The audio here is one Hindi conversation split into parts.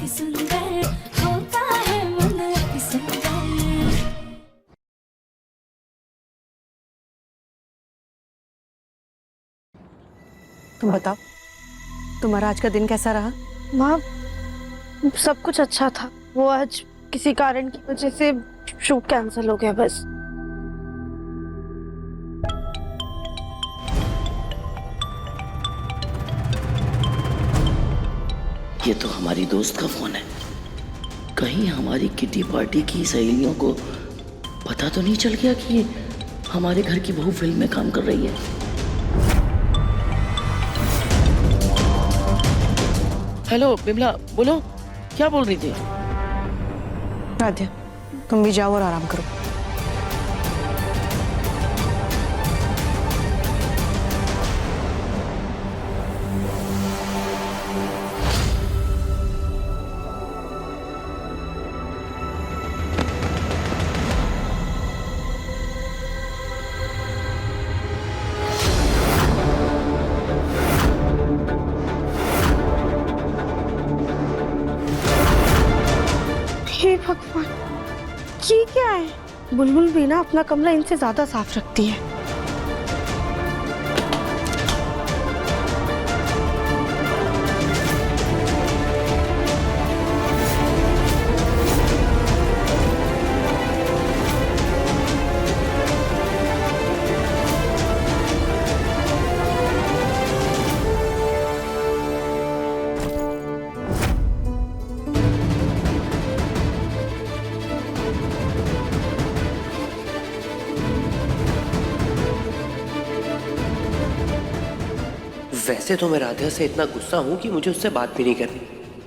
अति सुंदर होता है मन अति सुंदर। तुम बताओ, तुम्हारा आज का दिन कैसा रहा? माँ, सब कुछ अच्छा था। वो आज किसी कारण की वजह से शूट कैंसिल हो गया बस। ये तो हमारी दोस्त का फोन है। कहीं हमारी किटी पार्टी की सहेलियों को पता तो नहीं चल गया कि हमारे घर की बहू फिल्म में काम कर रही है। हेलो बिमला, बोलो, क्या बोल रही थी? राध्या, तुम भी जाओ और आराम करो। हे भगवान, ये क्या है? बुलबुल भी ना अपना कमरा इनसे ज्यादा साफ रखती है। वैसे तो मैं राधिका से इतना गुस्सा हूं कि मुझे उससे बात भी नहीं करनी,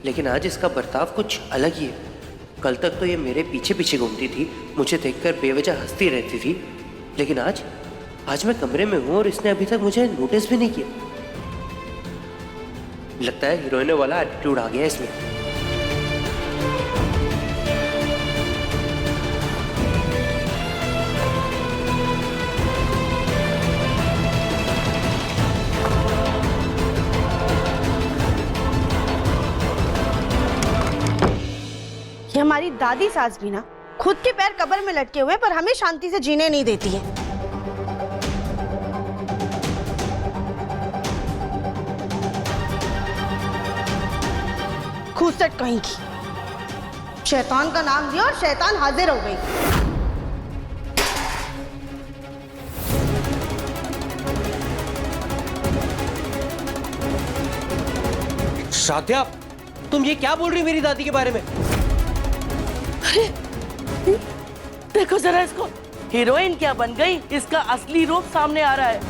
लेकिन आज इसका बर्ताव कुछ अलग ही है। कल तक तो ये मेरे पीछे पीछे घूमती थी, मुझे देखकर बेवजह हंसती रहती थी, लेकिन आज मैं कमरे में हूं और इसने अभी तक मुझे नोटिस भी नहीं किया। लगता है हीरोइनों वाला एटीट्यूड आ गया इसमें। ये हमारी दादी सास भी ना खुद के पैर कब्र में लटके हुए पर हमें शांति से जीने नहीं देती है। खूसट कहीं की। शैतान का नाम दिया और शैतान हाजिर हो गई। राधिका, तुम ये क्या बोल रही हो मेरी दादी के बारे में? देखो जरा इसको, हीरोइन क्या बन गई, इसका असली रूप सामने आ रहा है।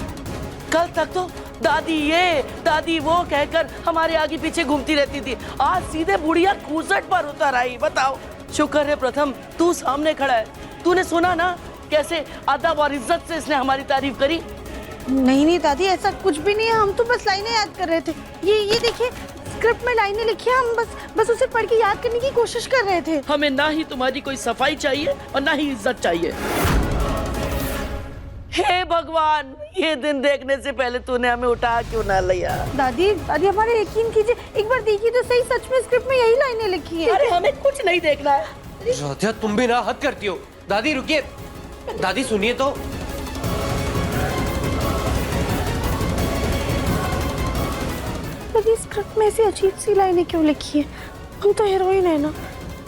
कल तक तो दादी ये दादी वो कहकर हमारे आगे पीछे घूमती रहती थी, आज सीधे बुढ़िया खूसट पर उतर आई। बताओ, शुक्र है प्रथम तू सामने खड़ा है। तूने सुना ना कैसे अदब और इज्जत से इसने हमारी तारीफ करी। नहीं दादी, ऐसा कुछ भी नहीं है। हम तो बस लाइनें याद कर रहे थे। ये देखिए, स्क्रिप्ट में लाइनें लिखी है, हम बस उसे पढ़ के याद करने की कोशिश कर रहे थे। हमें ना ही तुम्हारी कोई सफाई चाहिए और ना ही इज्जत चाहिए। हे भगवान, ये दिन देखने से पहले तूने हमें उठा क्यों ना लिया? दादी हमारे यकीन कीजिए, एक बार देखिए तो सही, सच में स्क्रिप्ट में यही लाइनें लिखी है। अरे हमें कुछ नहीं देखना है। राधिका, तुम भी ना हद करती हो। दादी रुकिए, दादी सुनिए तो। दादी, स्क्रिप्ट में ऐसी अजीब सी लाइनें क्यों लिखी है? हम तो हीरोइन है ना,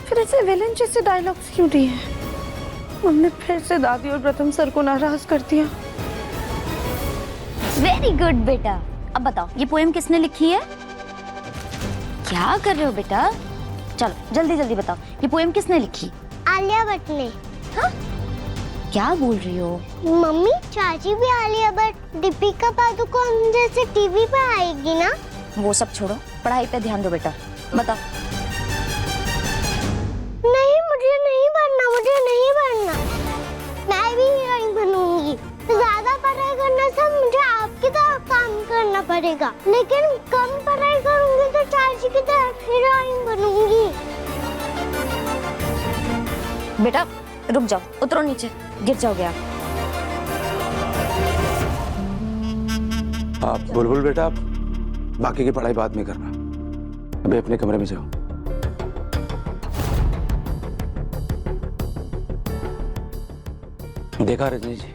फिर ऐसे विलेन जैसे डायलॉग्स क्यों दिए हैं? हमने फिर से दादी और प्रथम सर को नाराज कर दिया। वेरी गुड बेटा। अब बताओ, ये पोएम किसने लिखी है? क्या कर रहे हो बेटा? चलो जल्दी जल्दी बताओ, ये पोएम किसने लिखी? आलिया भट्ट ने। हाँ? क्या बोल रही हो? मम्मी, चाची भी आलिया भट्ट दीपिका पादुकोण जैसे टीवी पे आएगी ना? वो सब छोड़ो, पढ़ाई पे ध्यान दो बेटा। बताओ। नहीं, मुझे नहीं बनना, मुझे नहीं बनना। मैं भी हीरोइन बनूंगी। ज्यादा पढ़ाई करने से मुझे आपकी तरह काम करना पड़ेगा, लेकिन कम पढ़ाई करूंगी तो चाची की तरह हीरोइन बनूंगी। बेटा रुक जाओ, उतरो नीचे, गिर जाओगे आप। आप बुलबुल बेटा, बाकी की पढ़ाई बाद में करना, अभी अपने कमरे में जाओ। देखा रजनी जी,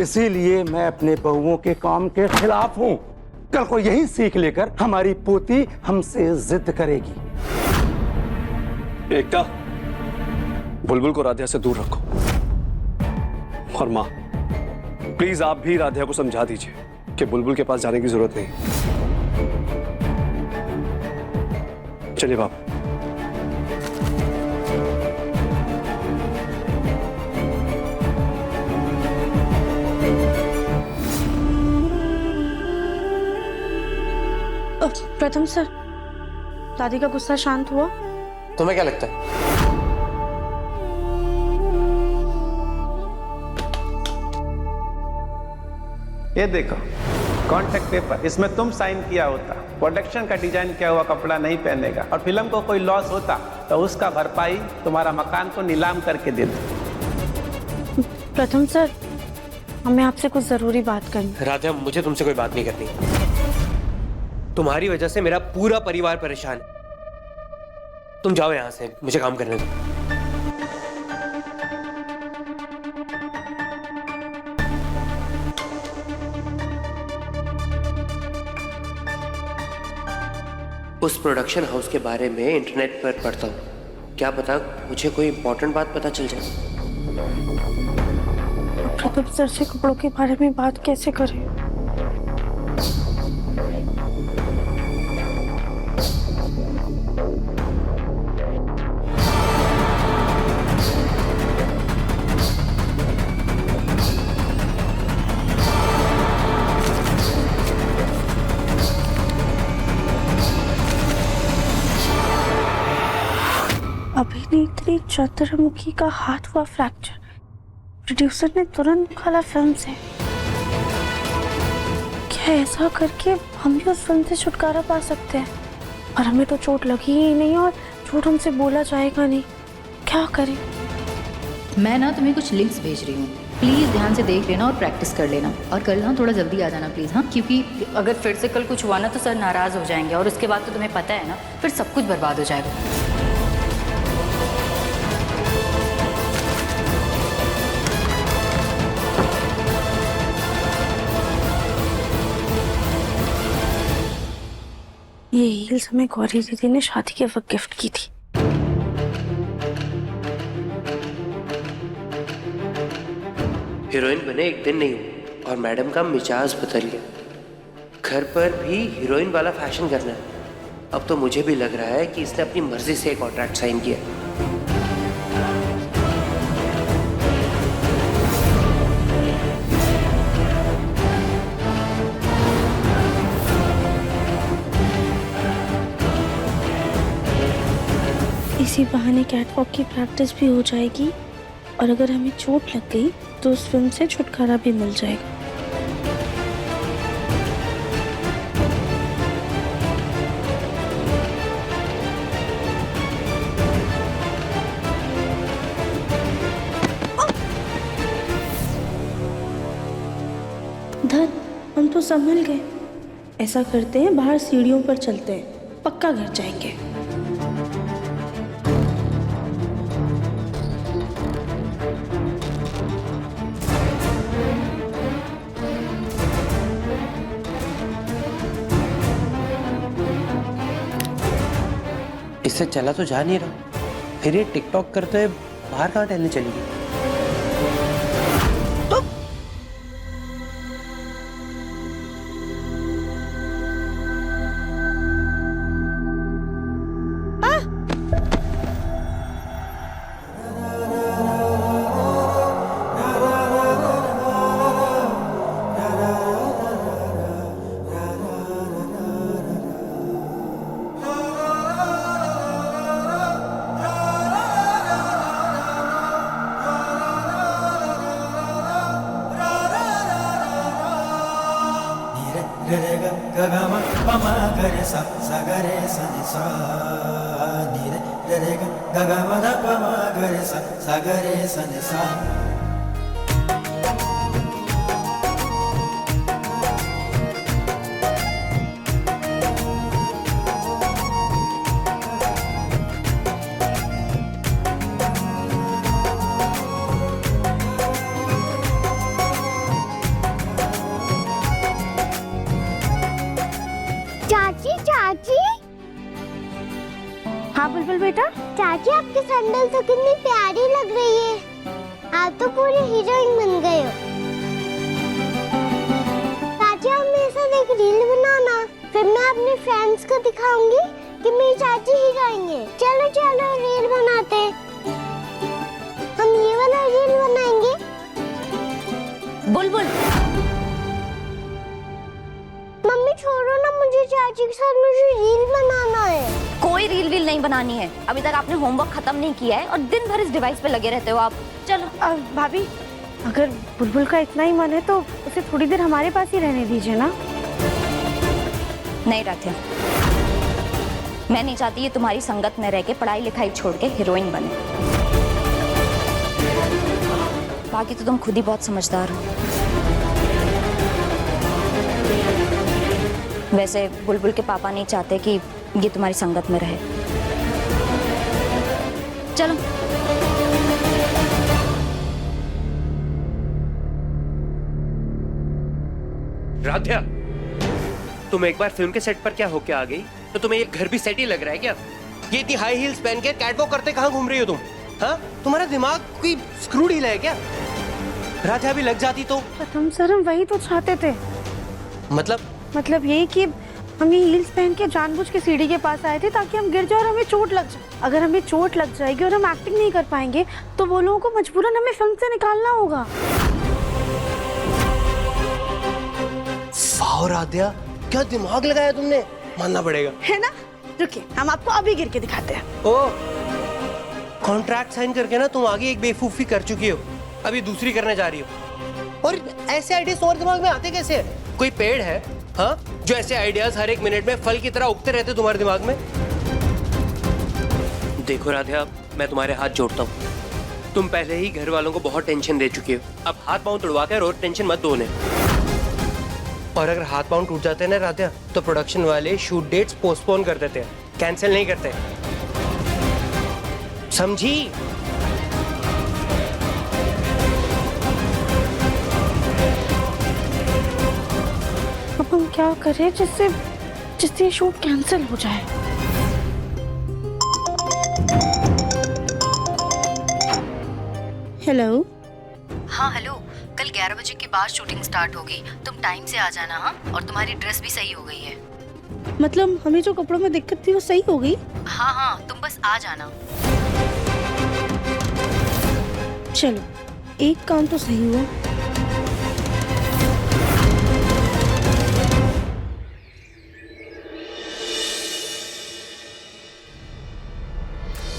इसीलिए मैं अपने बहुओं के काम के खिलाफ हूँ। कल को यही सीख लेकर हमारी पोती हमसे जिद करेगी। एकता, बुलबुल को राधिया से दूर रखो। और माँ, प्लीज आप भी राधिया को समझा दीजिए कि बुलबुल के पास जाने की जरूरत नहीं। चलिए बाप। प्रथम सर, दादी का गुस्सा शांत हुआ? तुम्हें क्या लगता है? ये देखो कॉन्ट्रैक्ट पेपर, इसमें तुम साइन किया होता, प्रोडक्शन का डिजाइन किया हुआ कपड़ा नहीं पहनेगा और फिल्म को कोई लॉस होता तो उसका भरपाई तुम्हारा मकान को नीलाम करके दे दो। प्रथम सर, हमें आपसे कुछ जरूरी बात करनी। राधा, मुझे तुमसे कोई बात नहीं करनी। तुम्हारी वजह से मेरा पूरा परिवार परेशान है। तुम जाओ यहां से, मुझे काम करने दो। उस प्रोडक्शन हाउस के बारे में इंटरनेट पर पढ़ता हूँ, क्या पता मुझे कोई इंपॉर्टेंट बात पता चल जाए। प्रताप सर से कपड़ों के बारे में बात कैसे करें? अभिनेत्री चतुर्मुखी का हाथ हुआ फ्रैक्चर, प्रोड्यूसर ने तुरंत निकाला फिल्म से। क्या ऐसा करके हम भी उस फिल्म से छुटकारा पा सकते हैं? और हमें तो चोट लगी ही नहीं और चोट हमसे बोला जाएगा नहीं, क्या करें? मैं ना तुम्हें कुछ लिंक्स भेज रही हूँ, प्लीज़ ध्यान से देख लेना और प्रैक्टिस कर लेना। और कल ना थोड़ा जल्दी आ जाना प्लीज़। हाँ, क्योंकि अगर फिर से कल कुछ हुआ ना तो सर नाराज़ हो जाएंगे और उसके बाद तो तुम्हें पता है ना, फिर सब कुछ बर्बाद हो जाएगा। ये हील्स हमें गौरी दीदी ने शादी के वक्त गिफ्ट की थी। हीरोइन बने एक दिन नहीं हुआ और मैडम का मिजाज बदल गया। घर पर भी हीरोइन वाला फैशन करना है। अब तो मुझे भी लग रहा है कि इसने अपनी मर्जी से कॉन्ट्रैक्ट साइन किया। इसी बहाने कैटवॉक की प्रैक्टिस भी हो जाएगी और अगर हमें चोट लग गई तो उस फिल्म से छुटकारा भी मिल जाएगा। धत, हम तो संभल गए। ऐसा करते हैं, बाहर सीढ़ियों पर चलते हैं, पक्का घर जाएंगे। इससे चला तो जा नहीं रहा, फिर ये टिकटॉक करते हुए बाहर कहाँ टहलने चली गई? हाँ बुलबुल बेटा। चाची आपकी सैंडल तो कितनी प्यारी लग रही है, आप तो पूरी हीरोइन बन गए हो। चाची आप मेरे साथ एक रील बनाना, फिर मैं अपने फ्रेंड्स को दिखाऊंगी कि मेरी चाची हीरोइन है। चलो चलो रील बनाते हैं, हम ये वाला रील बनाएंगे। बुलबुल मम्मी छोड़ो ना, मुझे चाची के साथ मुझे रील बनाना है। कोई रील वील नहीं बनानी है, अभी तक आपने होमवर्क खत्म नहीं किया है और दिन भर इस डिवाइस पे लगे रहते हो आप। चलो भाभी, अगर बुलबुल का इतना ही मन है तो उसे थोड़ी देर हमारे पास ही रहने दीजिए ना। नहीं राध्या, मैं नहीं चाहती ये तुम्हारी संगत में रह के पढ़ाई लिखाई छोड़ के हीरोइन बने। बाकी तो तुम खुद ही बहुत समझदार हो। वैसे बुलबुल के पापा नहीं चाहते कि ये तुम्हारी संगत में रहे। चलो राध्या, तुम एक बार फिल्म के सेट पर क्या होके आ गई तो तुम्हें ये घर भी सेट ही लग रहा है क्या? ये इतनी हाई हील्स पहन के कैटवॉक करते कहाँ घूम रही हो तुम? हाँ, तुम्हारा दिमाग कोई स्क्रू ढीला है क्या? राधा भी लग जाती तो? प्रथम सर, हम वही तो चाहते थे। मतलब ये कि हम ये हील्स पहन के जानबूझ के सीढ़ी के पास आए थे ताकि हम गिर जाए और हमें चोट लग जाए। अगर हमें चोट लग जाएगी और हम एक्टिंग नहीं कर पाएंगे तो वो लोगों को मजबूरन हमें फिल्म से निकालना होगा। वाह राध्या, क्या दिमाग लगाया तुमने, मानना पड़ेगा। है ना? रुकिए, हम आपको अभी गिर के दिखाते हैं। ओ, कॉन्ट्रैक्ट साइन करके ना तुम आगे एक बेवकूफी कर चुकी हो, अभी दूसरी करने जा रही हो। और ऐसे आइडियाज तुम्हारे दिमाग में आते कैसे हैं? कोई पेड़ है हाँ जो ऐसे आइडियाज हर एक मिनट में फल की तरह उगते रहते तुम्हारे दिमाग में? देखो राध्या, मैं तुम्हारे हाथ जोड़ता हूँ, तुम पहले ही घर वालों को बहुत टेंशन दे चुकी हो, अब हाथ पांव तुड़वा कर और टेंशन मत दो उन्हें। और अगर हाथ पांव टूट जाते हैं ना राध्या, तो प्रोडक्शन वाले शूट डेट्स पोस्टपोन कर देते हैं, कैंसिल नहीं करते, समझी? अब हम क्या करें जिससे शूट कैंसिल हो जाए? हेलो। हाँ हेलो, कल 11 बजे के बाद शूटिंग स्टार्ट होगी, तुम टाइम से आ जाना। हाँ, और तुम्हारी ड्रेस भी सही हो गई है। मतलब हमें जो कपड़ों में दिक्कत थी वो सही हो गई? हाँ हाँ, तुम बस आ जाना। चलो, एक काम तो सही हुआ।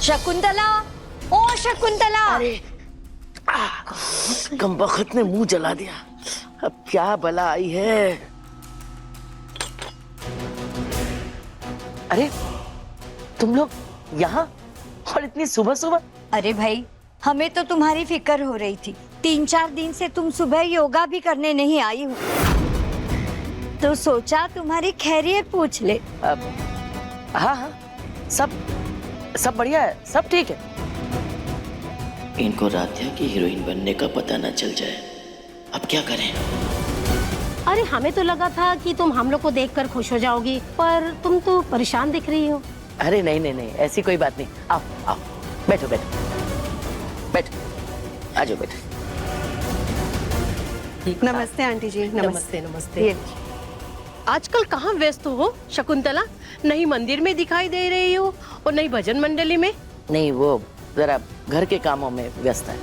शकुंतला, ओ शकुंतला। अरे कम वक्त ने मुंह जला दिया, अब क्या बला आई है। अरे तुम लोग यहाँ और इतनी सुबह सुबह? अरे भाई, हमें तो तुम्हारी फिक्र हो रही थी, 3-4 दिन से तुम सुबह योगा भी करने नहीं आई हो, तो सोचा तुम्हारी खैरियत पूछ ले। हाँ हाँ, सब बढ़िया है, सब ठीक है। इनको राध्या की हीरोइन बनने का पता न चल जाए, अब क्या करें? अरे हमें तो लगा था कि तुम हम लोग को देखकर खुश हो जाओगी, पर तुम तो परेशान दिख रही हो। अरे नहीं नहीं नहीं, ऐसी कोई बात नहीं। आओ आओ, बैठो बैठो बैठो, आ जाओ बैठो। नमस्ते आंटी जी। नमस्ते नमस्ते। आजकल कहाँ व्यस्त हो शकुंतला? नहीं मंदिर में दिखाई दे रही हो और नहीं भजन मंडली में। नहीं, वो जरा घर के कामों में व्यस्त है।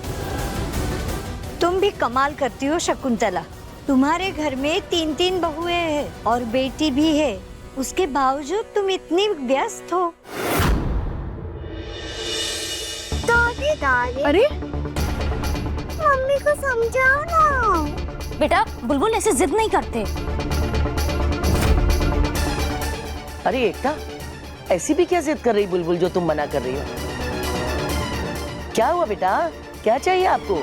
तुम भी कमाल करती हो शकुंतला, तुम्हारे घर में 3-3 बहुएं हैं और बेटी भी है, उसके बावजूद तुम इतनी व्यस्त हो। दादी दादी, अरे मम्मी को समझाओ ना। बेटा बुलबुल ऐसे जिद नहीं करते। अरे एकता, ऐसी भी क्या जिद कर रही बुलबुल जो तुम मना कर रही हो? क्या हुआ बेटा, क्या चाहिए आपको?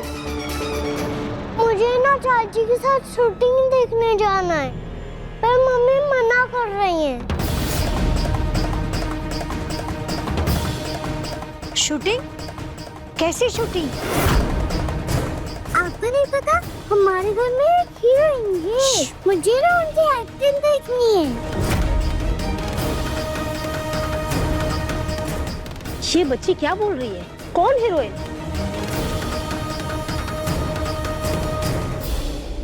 मुझे ना चाची के साथ शूटिंग देखने जाना है, पर मम्मी मना कर रही है। शूटिंग? कैसी शूटिंग? आपको नहीं पता, हमारे घर में एक हीरोइन है, मुझे ना उनकी एक्टिंग देखनी है। ये बच्ची क्या बोल रही है? कौन हीरोइन?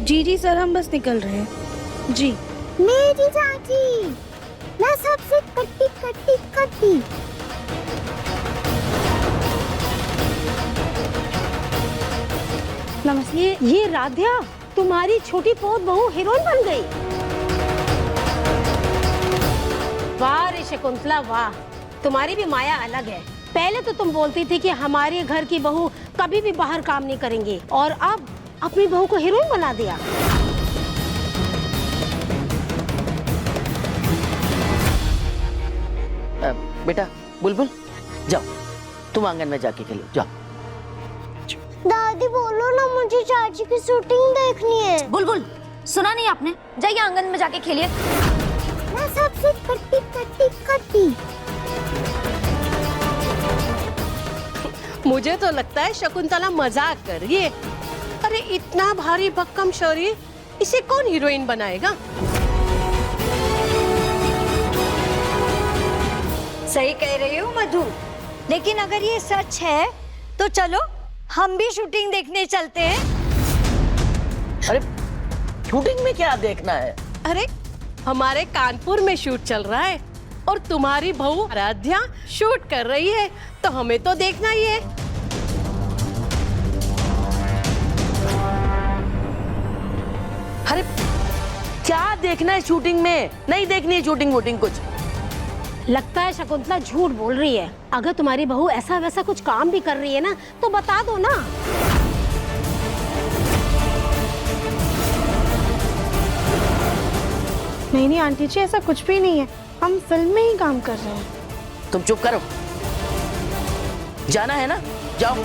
जी जी सर, हम बस निकल रहे हैं जी। मेरी चाची, मैं सबसे कट्टी कट्टी कट्टी। नमस्ते। ये राध्या, तुम्हारी छोटी पोत बहू हीरोइन बन गई। वाह रे शकुंतला वाह, तुम्हारी भी माया अलग है। पहले तो तुम बोलती थी कि हमारे घर की बहू कभी भी बाहर काम नहीं करेंगे, और अब अपनी बहू को हीरोइन बना दिया। बेटा बुलबुल, जाओ तुम आंगन में जाके खेलो, जाओ। दादी बोलो ना, मुझे चाची की शूटिंग देखनी है। बुलबुल, सुना नहीं आपने? जाइए आंगन में जाके खेलिए। मैं सबसे कट्टी कट्टी कट्टी। मुझे तो लगता है शकुंतला मजाक कर रही है। अरे इतना भारी भक्कम शरीर, इसे कौन हीरोइन बनाएगा? सही कह रही हो मधु, लेकिन अगर ये सच है तो चलो हम भी शूटिंग देखने चलते हैं। अरे शूटिंग में क्या देखना है? अरे हमारे कानपुर में शूट चल रहा है और तुम्हारी बहू आराध्या शूट कर रही है, तो हमें तो देखना ही है। अरे क्या देखना है शूटिंग में? नहीं देखनी है शूटिंग वूटिंग कुछ। लगता है शकुंतला झूठ बोल रही है। अगर तुम्हारी बहू ऐसा वैसा कुछ काम भी कर रही है ना, तो बता दो ना। नहीं नहीं आंटी जी, ऐसा कुछ भी नहीं है, हम फिल्म में ही काम कर रहे हैं। तुम चुप करो, जाना है ना, जाओ।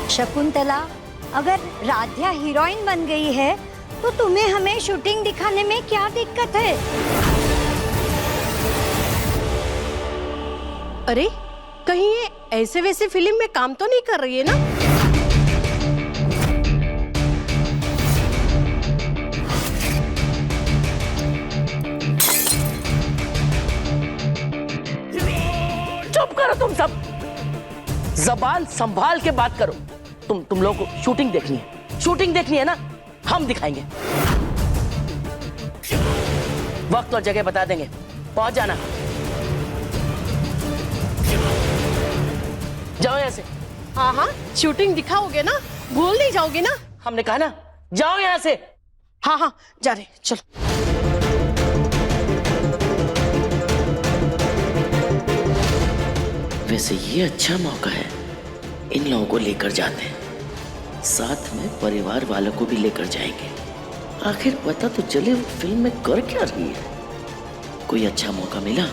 शकुंतला, अगर राध्या हीरोइन बन गई है तो तुम्हें हमें शूटिंग दिखाने में क्या दिक्कत है? अरे कहीं ये ऐसे वैसे फिल्म में काम तो नहीं कर रही है ना? चुप करो तुम सब, जबान संभाल के बात करो। तुम लोग को शूटिंग देखनी है, शूटिंग देखनी है ना, हम दिखाएंगे। वक्त और जगह बता देंगे, पहुंच जाना। जाओ यहाँ से। हाँ हाँ, शूटिंग दिखाओगे ना, भूल नहीं जाओगे ना? हमने कहा ना, जाओ यहाँ से। हाँ हाँ जा रहे, चलो। वैसे ये अच्छा मौका है, इन लोगों को लेकर जाते हैं, साथ में परिवार वालों को भी लेकर जाएंगे। आखिर पता तो चले वो फिल्म में कर क्या रही है। कोई अच्छा मौका मिला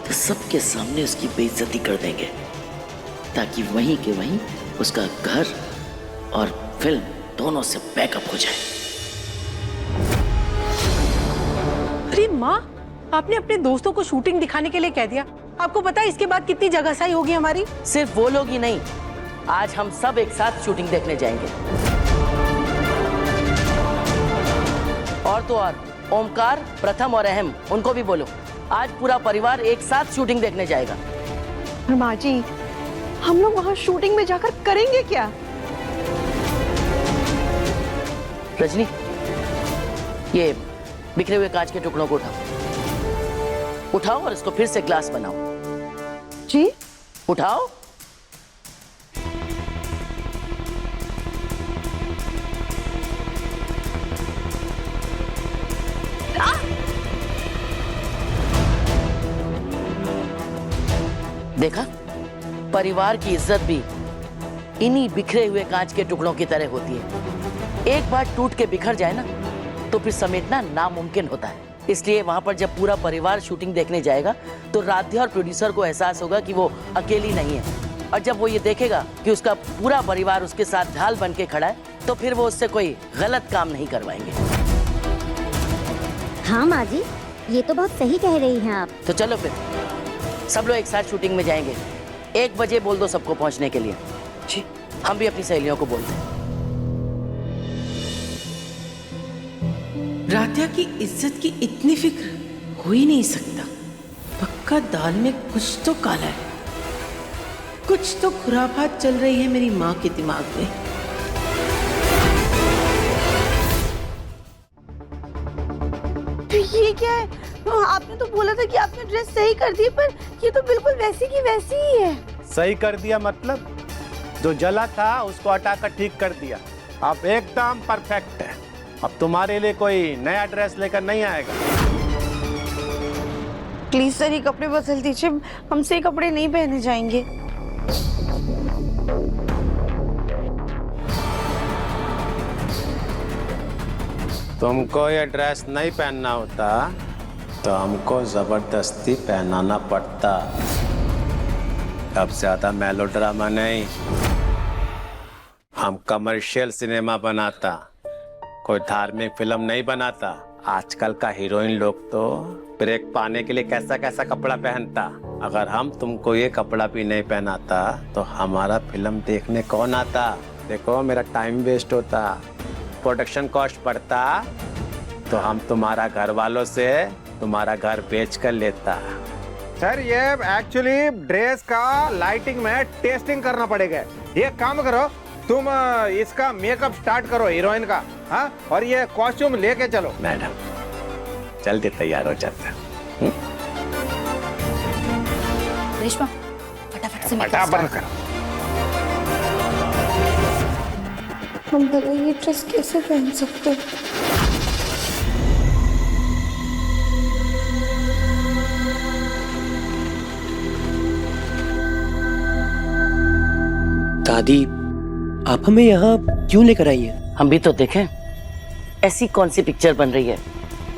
तो सबके सामने उसकी बेइज्जती कर देंगे, ताकि वहीं के वहीं उसका घर और फिल्म दोनों से बैकअप हो जाए। अरे माँ, आपने अपने दोस्तों को शूटिंग दिखाने के लिए कह दिया। आपको पता है इसके बाद कितनी जगहसाई होगी हमारी? सिर्फ वो लोग ही नहीं, आज हम सब एक साथ शूटिंग देखने जाएंगे। और तो और ओमकार, प्रथम और अहम, उनको भी बोलो। आज पूरा परिवार एक साथ शूटिंग देखने जाएगा। माँ जी, हम लोग वहाँ शूटिंग में जाकर करेंगे क्या? रजनी, ये बिखरे हुए कांच के टुकड़ों को उठाओ और इसको फिर से ग्लास बनाओ। जी? उठाओ। देखा, परिवार की इज्जत भी इन्हीं बिखरे हुए कांच के टुकड़ों की तरह होती है। एक बार टूट के बिखर जाए ना, तो फिर समेटना नामुमकिन होता है। इसलिए वहां पर जब पूरा परिवार शूटिंग देखने जाएगा तो राध्या और प्रोड्यूसर को एहसास होगा कि वो अकेली नहीं है। और जब वो ये देखेगा कि उसका पूरा परिवार उसके साथ ढाल बन के खड़ा है, तो फिर वो उससे कोई गलत काम नहीं करवाएंगे। हाँ माँ जी, ये तो बहुत सही कह रही हैं आप। तो चलो फिर सब लोग एक साथ शूटिंग में जाएंगे। 1 बजे बोल दो सबको पहुंचने के लिए। जी, हम भी अपनी सहेलियों को बोलते हैं। राध्या की इज्जत की इतनी फिक्र हो ही नहीं सकता। पक्का दाल में कुछ तो काला है, कुछ तो खुराफात चल रही है मेरी माँ के दिमाग में। ये क्या है? आपने तो बोला था कि आपने ड्रेस सही कर दी, पर ये तो बिल्कुल वैसी की वैसी ही है। सही कर दिया मतलब? जो जला था उसको हटाकर ठीक कर दिया। अब एकदम परफेक्ट है। अब तुम्हारे लिए कोई नया ड्रेस लेकर नहीं आएगा। प्लीज सर, ये कपड़े बदल दीजिए, हमसे ये कपड़े नहीं पहने जाएंगे। तुमको ये ड्रेस नहीं पहनना होता तो हमको जबरदस्ती पहनाना पड़ता। अब ज्यादा मेलोड्रामा नहीं, हम कमर्शियल सिनेमा बनाता, कोई धार्मिक फिल्म नहीं बनाता। आजकल का हीरोइन लोग तो ब्रेक पाने के लिए कैसा कैसा कपड़ा पहनता। अगर हम तुमको ये कपड़ा भी नहीं पहनाता तो हमारा फिल्म देखने कौन आता? देखो मेरा टाइम वेस्ट होता, प्रोडक्शन कॉस्ट बढ़ता, तो हम तुम्हारा घर वालों से तुम्हारा घर बेच कर लेता। सर ये एक्चुअली ड्रेस का लाइटिंग में टेस्टिंग करना पड़ेगा। ये काम करो, तुम इसका मेकअप स्टार्ट करो हीरोइन का, हाँ, और ये कॉस्ट्यूम लेके चलो। मैडम जल्दी तैयार हो जाता। रेशमा फटाफट से फटाफट करो। हम भला ये ड्रेस कैसे पहन सकते हैं? दादी, आप हमें यहाँ क्यों लेकर आई हैं? हम भी तो देखें ऐसी कौन सी पिक्चर बन रही है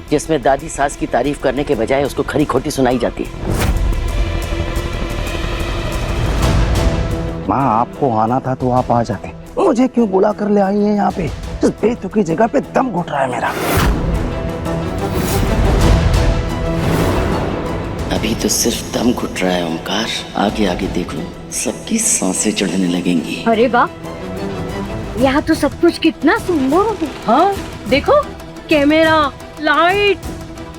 जिसमें दादी सास की तारीफ करने के बजाय उसको खरी खोटी सुनाई जाती है। माँ आपको आना था तो आप आ जाते, मुझे क्यों बुला कर ले आई है यहाँ पे? इस बेतुकी जगह पे दम घुट रहा है मेरा। अभी तो सिर्फ दम घुट रहा है ओंकार, आगे आगे देखो सबकी सांसें चढ़ने लगेंगी। अरे वाह, यहाँ तो सब कुछ कितना सुंदर है। हाँ देखो, कैमरा, लाइट।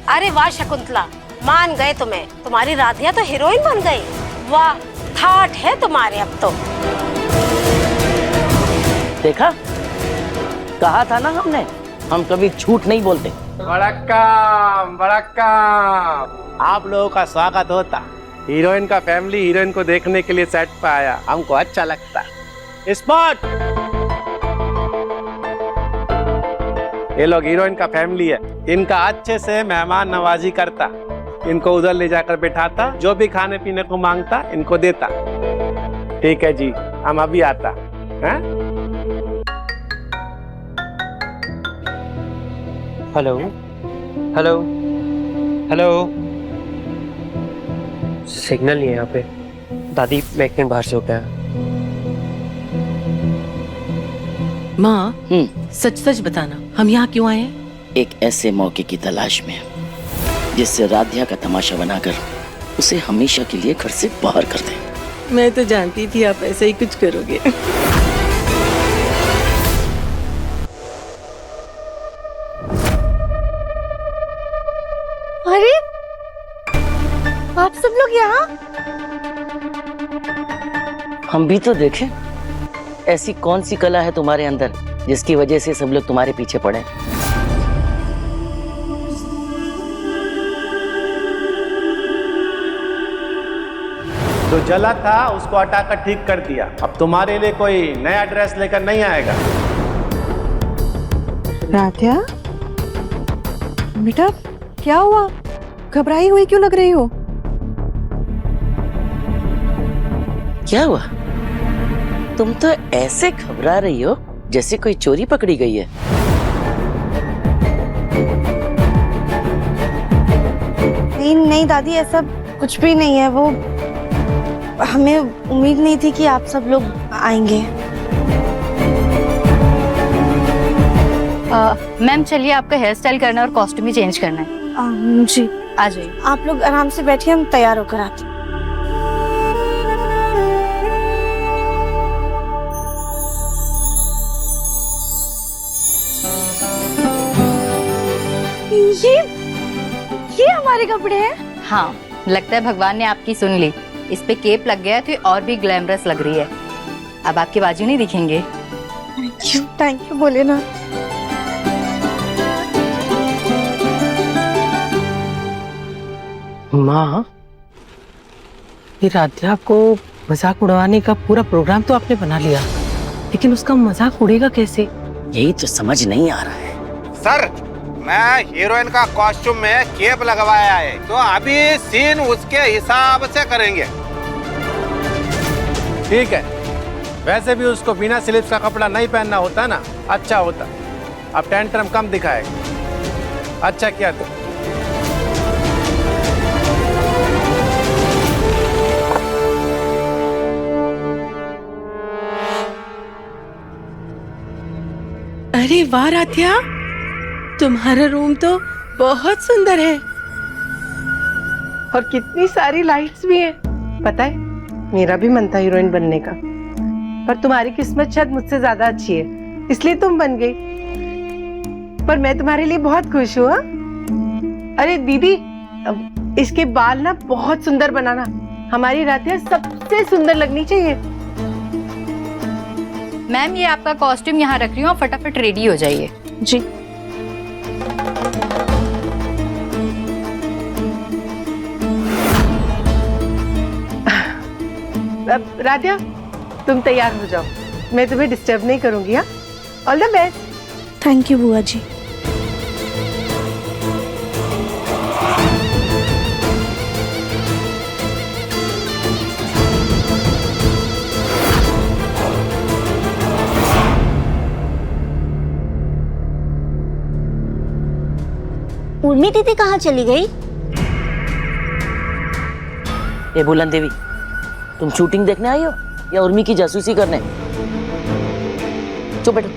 अरे वाह शकुंतला, मान गए तुम्हें, तुम्हारी राधिया तो हीरोइन बन गई। वाह, ठाठ है तुम्हारे अब तो। देखा, कहा था ना हमने, हम कभी झूठ नहीं बोलते। बड़ा काम, बड़ा काम। आप लोगों का स्वागत होता। हीरोइन का फैमिली हीरोइन को देखने के लिए सेट पे आया, हमको अच्छा लगता। स्पॉट, ये लोग हीरोइन का फैमिली है, इनका अच्छे से मेहमान नवाजी करता, इनको उधर ले जाकर बैठाता, जो भी खाने पीने को मांगता इनको देता। ठीक है जी, हम अभी आता हैं? हेलो हेलो हेलो, सिग्नल नहीं है यहाँ पे। दादी मैं एक मिनट बाहर से हो गया। माँ सच सच बताना, हम यहाँ क्यों आए हैं? एक ऐसे मौके की तलाश में जिससे राधिया का तमाशा बनाकर उसे हमेशा के लिए घर से बाहर कर दें। मैं तो जानती थी आप ऐसे ही कुछ करोगे। अरे आप सब लोग यहाँ? हम भी तो देखें ऐसी कौन सी कला है तुम्हारे अंदर जिसकी वजह से सब लोग तुम्हारे पीछे पड़े। जो जला था उसको हटाकर ठीक कर दिया। अब तुम्हारे लिए कोई नया ड्रेस लेकर नहीं आएगा। राधिया बेटा, क्या हुआ? घबराई हुई क्यों लग रही हो? क्या हुआ? तुम तो ऐसे घबरा रही हो जैसे कोई चोरी पकड़ी गई है। नहीं दादी, ऐसा कुछ भी नहीं है। वो हमें उम्मीद नहीं थी कि आप सब लोग आएंगे। मैम चलिए, आपका हेयर स्टाइल करना और कॉस्ट्यूम भी चेंज करना है। जी आ जाइए। आप लोग आराम से बैठिए, हम तैयार होकर आते हैं। ये हमारे कपड़े हैं? हाँ, लगता है भगवान ने आपकी सुन ली। इस पे केप लग गया है तो ये और भी ग्लैमरस लग रही है। अब आपके बाजू नहीं दिखेंगे। थैंक यू बोले ना। माँ, ये राध्या को मजाक उड़वाने का पूरा प्रोग्राम तो आपने बना लिया, लेकिन उसका मजाक उड़ेगा कैसे? यही तो समझ नहीं आ रहा है। सर, मैं हीरोइन का कॉस्ट्यूम में केप लगवाया है, तो अभी सीन उसके हिसाब से करेंगे। ठीक है, वैसे भी उसको बिना स्लीव्स का कपड़ा नहीं पहनना होता ना, अच्छा होता। अब टेंट्रम कम दिखाएगा। अच्छा किया तो। अरे वाह राध्या, तुम्हारा रूम तो बहुत सुंदर है और कितनी सारी लाइट्स भी हैं। पता है, मेरा भी मन था हीरोइन बनने का, पर तुम्हारी किस्मत शायद मुझसे ज्यादा अच्छी है, इसलिए तुम बन गई। पर मैं तुम्हारे लिए बहुत खुश हूँ। अरे दीदी, इसके बाल ना बहुत सुंदर बनाना। हमारी राध्या सबसे सुंदर लगनी चाहिए। मैम, ये आपका कॉस्ट्यूम यहाँ रख रही हूँ, फटाफट रेडी हो जाइए। जी। अब राध्या, तुम तैयार हो जाओ, मैं तुम्हें डिस्टर्ब नहीं करूंगी। हाँ, all the best. Thank you बुआ जी। उर्मी दीदी कहाँ चली गई? ए बुलंद देवी, तुम शूटिंग देखने आई हो या उर्मी की जासूसी करने? चुप बैठो।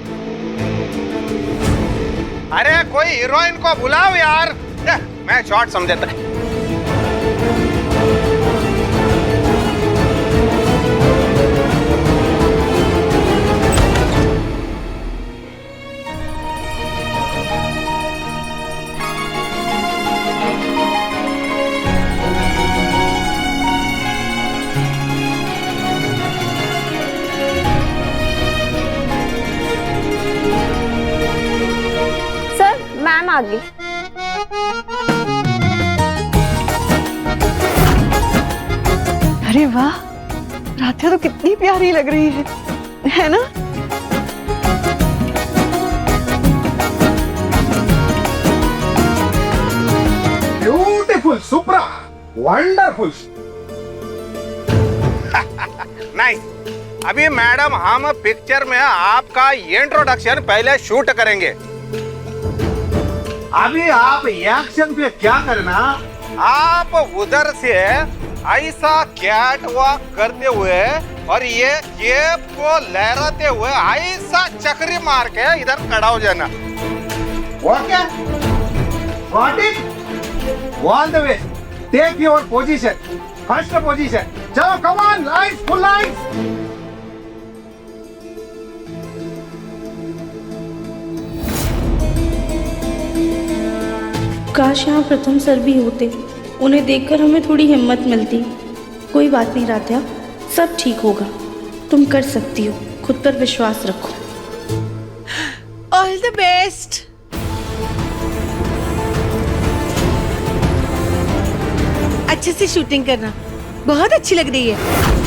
अरे कोई हीरोइन को बुलाओ यार, मैं शॉट समझता। मैम आ गई। अरे वाह, राध्या तो कितनी प्यारी लग रही है ना? ब्यूटीफुल, सुप्रा, वंडरफुल। नाइस। अभी मैडम, हम पिक्चर में आपका इंट्रोडक्शन पहले शूट करेंगे। अभी आप एक्शन पे क्या करना, आप उधर से ऐसा कैट वॉक करते हुए और ये केप को लहराते हुए ऐसा चक्री मार के इधर खड़ा हो जाना। Okay, got it? All the way, take your position, first position. चलो, come on, lights, full lights. काश यहाँ प्रथम सर भी होते, उन्हें देखकर हमें थोड़ी हिम्मत मिलती। कोई बात नहीं राध्या, सब ठीक होगा। तुम कर सकती हो, खुद पर विश्वास रखो। All the best. अच्छे से शूटिंग करना, बहुत अच्छी लग रही है।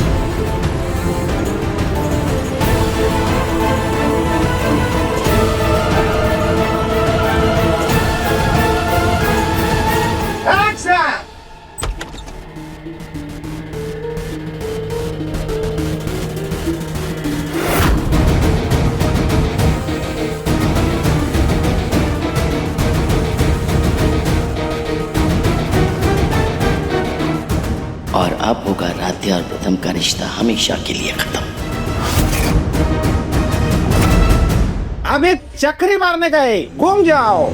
और अब होगा राध्या और प्रथम का रिश्ता हमेशा के लिए खत्म। अभी चक्री मारने गए, घूम जाओ।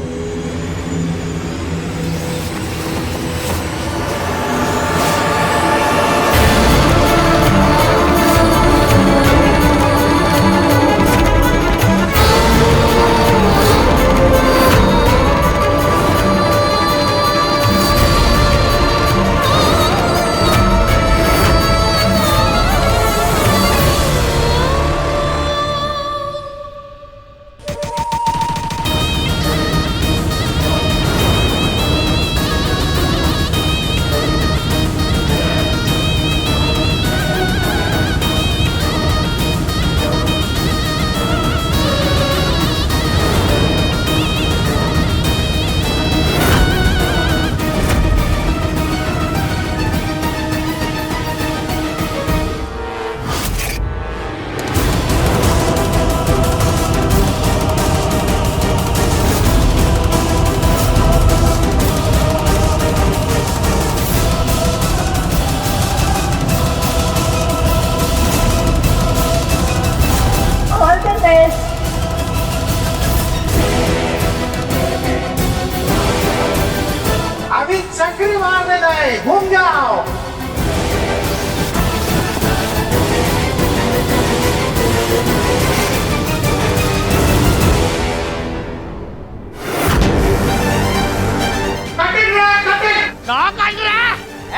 गए, घूम जाओ।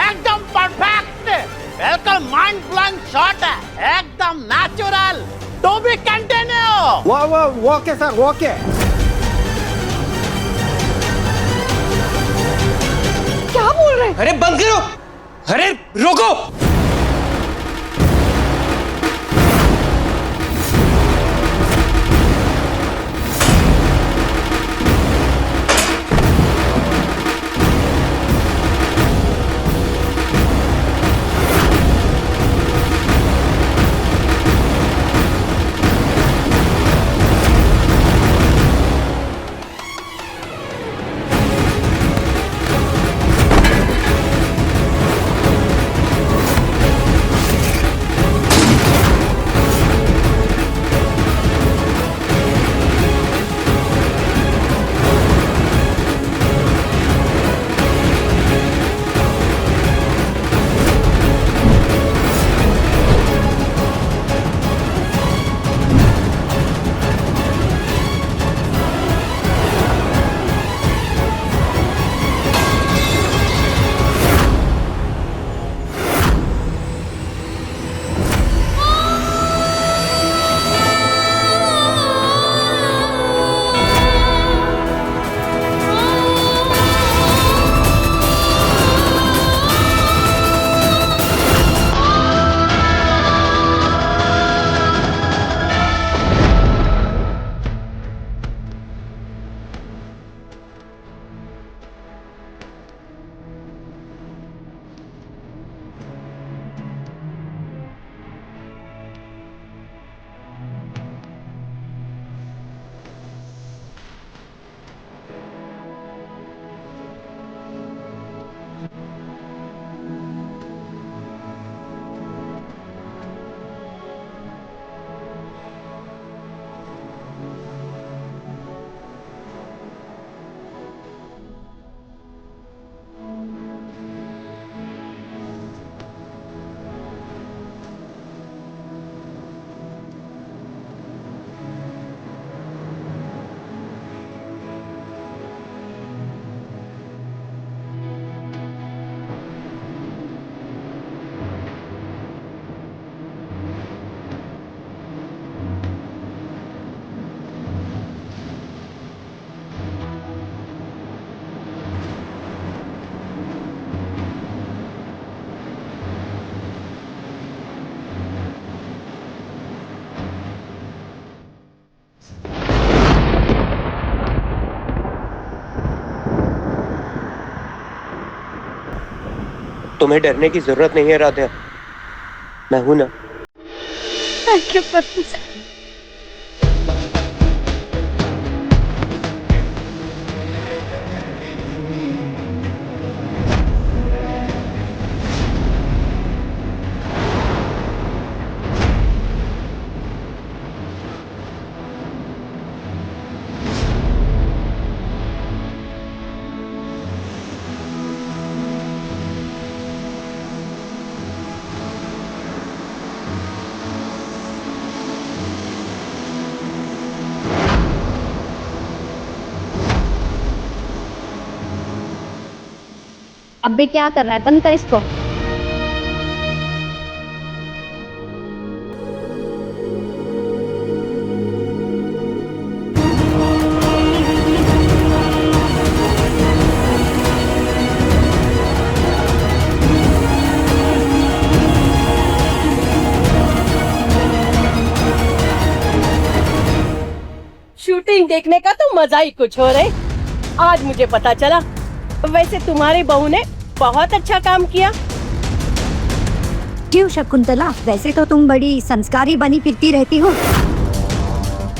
एकदम परफेक्ट, बिल्कुल माइंड ब्लोइंग शॉट है, एकदम नेचुरल। To be continue. वो ओके सर, ओके। क्या बोल रहे? अरे बंद करो, अरे रोको। तुम्हें डरने की जरूरत नहीं है राधा, मैं हूं ना। थैंक यू प्रथम सर। अब भी क्या कर रहा है? बंद कर इसको। शूटिंग देखने का तो मजा ही कुछ और है। आज मुझे पता चला, वैसे तुम्हारी बहू ने बहुत अच्छा काम किया। क्यों शकुंतला, वैसे तो तुम बड़ी संस्कारी बनी फिरती रहती हो,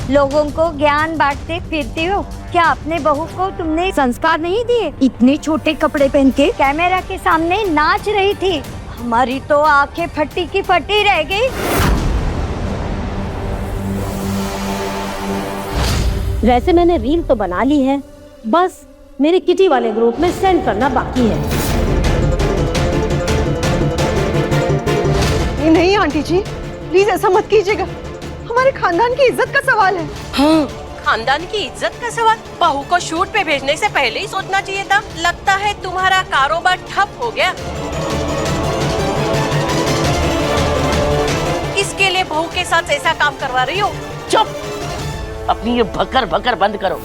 लोगों को ज्ञान बांटते फिरती हो। क्या अपने बहू को तुमने संस्कार नहीं दिए? इतने छोटे कपड़े पहन के कैमरा के सामने नाच रही थी, हमारी तो आंखें फटी की फटी रह गई। वैसे मैंने रील तो बना ली है, बस मेरे किटी वाले ग्रुप में सेंड करना बाकी है। नहीं आंटी जी, प्लीज ऐसा मत कीजिएगा, हमारे खानदान की इज्जत का सवाल है। हाँ, खानदान की इज्जत का सवाल? बहू को शूट पे भेजने से पहले ही सोचना चाहिए था। लगता है तुम्हारा कारोबार ठप हो गया। इसके लिए बहू के साथ ऐसा काम करवा रही हो? चुप, अपनी ये भकर भकर बंद करो।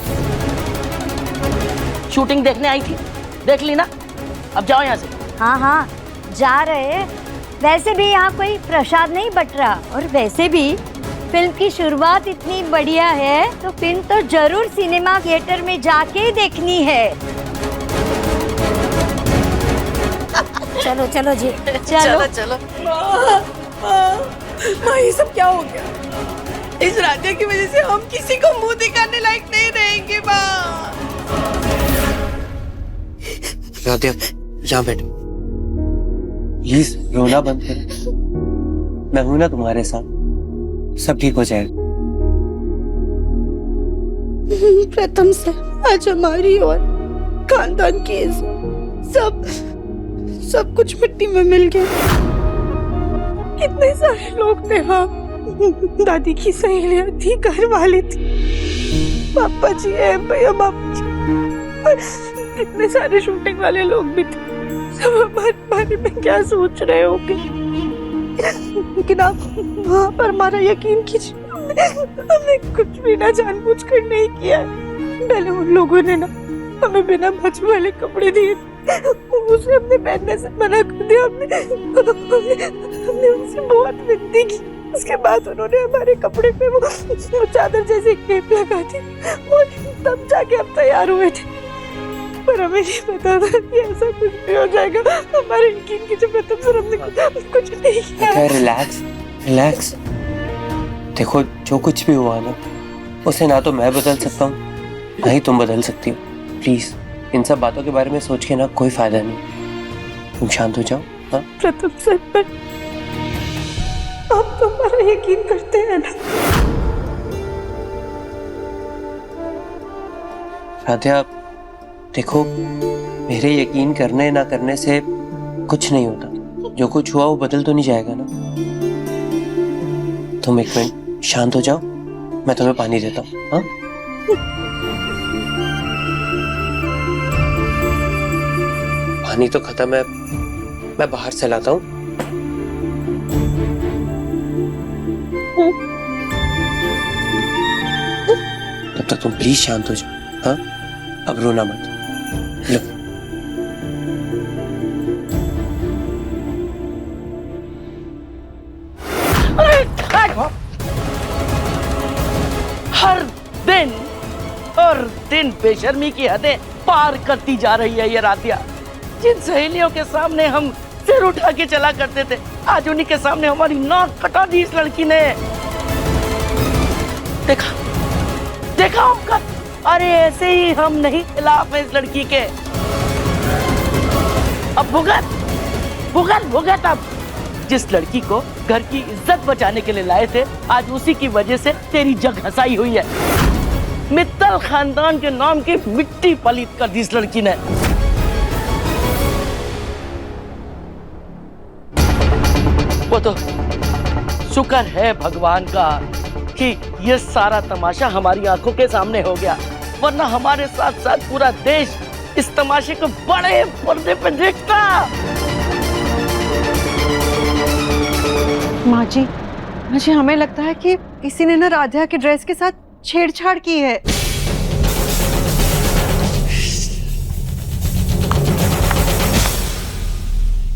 शूटिंग देखने आई थी, देख ली ना, अब जाओ यहाँ से। हाँ हाँ जा रहे हैं। वैसे भी यहाँ कोई प्रसाद नहीं बट रहा, और वैसे भी फिल्म की शुरुआत इतनी बढ़िया है तो फिल्म तो जरूर सिनेमा थिएटर में जाके ही देखनी है। चलो चलो जी, चलो चलो। माँ ये सब क्या हो गया? इस राजा की वजह से हम किसी को मुंह दिखाने लायक नहीं रहेंगे माँ। राधिया, यहाँ बैठो। प्लीज रोना बंद करो, मैं हूं ना तुम्हारे साथ, सब ठीक हो जाएगा। प्रथम से आज हमारी और खानदान की सब कुछ मिट्टी में मिल गया। कितने सारे लोग थे, हाँ, दादी की सहेलियां थी, घर वाले थे, पापा जी है, भैया बापू जी, कितने सारे शूटिंग वाले लोग भी थे। सब हमारे बारे में क्या सोच रहे होंगे, लेकिन आप वहाँ पर हमारा यकीन कीजिए, हमने कुछ भी ना जानबूझकर नहीं किया। पहले उन लोगों ने ना हमें बिना बच वाले कपड़े दिए, उसे हमने पहनने से मना कर दिया। हमने उनसे बहुत विनती की, उसके बाद उन्होंने हमारे कपड़े पे वो चादर जैसे क्लेप लगा दी और तब जाके हम तैयार हुए थे। पर हमें नहीं पता था कि ऐसा कुछ भी हो जाएगा। हमारे यकीन की जब प्रथम सर हमने कुछ नहीं किया। रिलैक्स रिलैक्स, देखो जो कुछ भी हुआ ना, उसे ना तो मैं बदल सकता हूँ ना ही तुम बदल सकती हो। प्लीज इन सब बातों के बारे में सोच के ना कोई फायदा नहीं, तुम शांत हो जाओ। हाँ प्रथम सर, पर आप तो हमारा यकीन करते हैं ना? राधिया देखो, मेरे यकीन करने ना करने से कुछ नहीं होता, जो कुछ हुआ वो बदल तो नहीं जाएगा ना। तुम एक मिनट शांत हो जाओ, मैं तुम्हें पानी देता हूँ। हाँ पानी तो खत्म है, मैं बाहर से लाता हूँ। तब तक तुम प्लीज शांत हो जाओ। हाँ अब रोना मत। लो हर दिन बेशर्मी की हदें पार करती जा रही है ये राधिया। जिन सहेलियों के सामने हम सिर उठा के चला करते थे, आज उन्हीं के सामने हमारी नाक कटा दी इस लड़की ने। देखा देखा हमका, अरे ऐसे ही हम नहीं खिलाफ है इस लड़की के। अब भुगत भुगत भुगत। अब जिस लड़की को घर की इज्जत बचाने के लिए लाए थे, आज उसी की वजह से तेरी जग हंसाई हुई है। मित्तल खानदान के नाम की मिट्टी पलीत कर दी इस लड़की ने। वो तो शुक्र है भगवान का कि ये सारा तमाशा हमारी आंखों के सामने हो गया, वरना हमारे साथ साथ पूरा देश इस तमाशे को बड़े पर्दे पे देखता। माँ जी हमें लगता है कि किसी ने ना राधिया के ड्रेस के साथ छेड़छाड़ की है।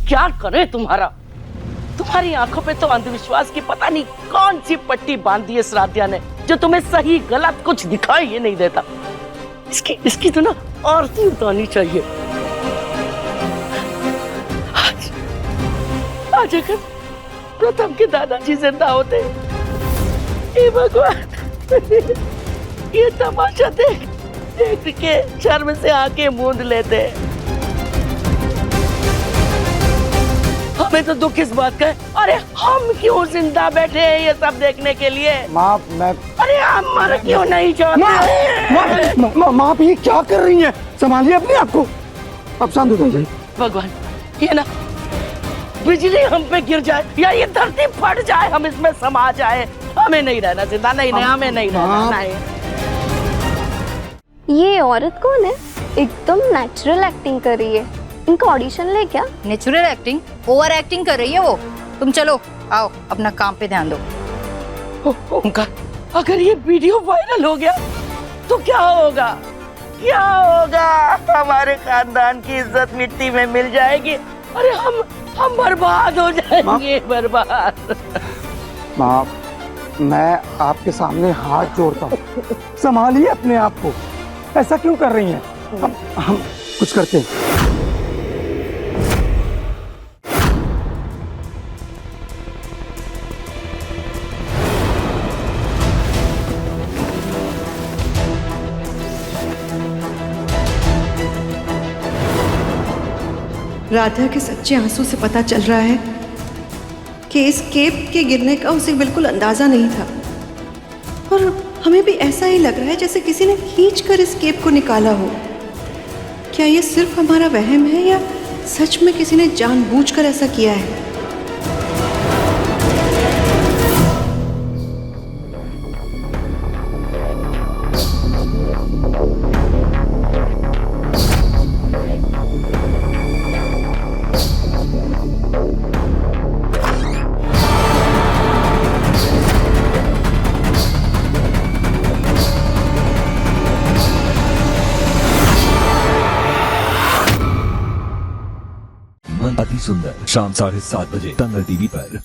क्या करे तुम्हारी आंखों पे तो अंधविश्वास की पता नहीं कौन सी पट्टी बांध दी इस राधिया ने, जो तुम्हें सही गलत कुछ दिखाई ही नहीं देता। इसकी तो ना आरती उतारनी चाहिए। आज अगर प्रथम के दादाजी जिंदा होते, हे भगवान, ये तमाशा देख के शर्म से आंखें मूंद लेते। हमें तो दुख इस बात का है, अरे हम क्यों जिंदा बैठे हैं ये सब देखने के लिए। माँ मैं, अरे हम मर क्यों नहीं चाहते। माँ आप ये क्या कर रही हैं? संभालिए अपने आप को, अब शांत हो जाइए। भगवान, ये ना बिजली हम पे गिर जाए या ये धरती फट जाए, हम इसमें समा जाए, हमें नहीं रहना जिंदा, नहीं हमें नहीं रहना। नहीं। ये औरत कौन है? एकदम नेचुरल एक्टिंग कर रही है। इनका ऑडिशन ले क्या? नेचुरल एक्टिंग, ओवर एक्टिंग कर रही है वो। तुम चलो, आओ अपना काम पे ध्यान दो। ओंकार, अगर ये वीडियो वायरल हो गया तो क्या होगा? क्या होगा? हमारे खानदान की इज्जत मिट्टी में मिल जाएगी। अरे हम बर्बाद हो जाएंगे, बर्बाद। माँ, मैं आपके सामने हाथ जोड़ता हूँ, संभालिए अपने आप को। ऐसा क्यों कर रही हैं? हम कुछ करते हैं। राधा के सच्चे आंसू से पता चल रहा है कि इस केप के गिरने का उसे बिल्कुल अंदाजा नहीं था, और हमें भी ऐसा ही लग रहा है जैसे किसी ने खींचकर इस केप को निकाला हो। क्या ये सिर्फ हमारा वहम है या सच में किसी ने जानबूझकर ऐसा किया है? अति सुंदर शाम 7:30 बजे तंगल टीवी पर।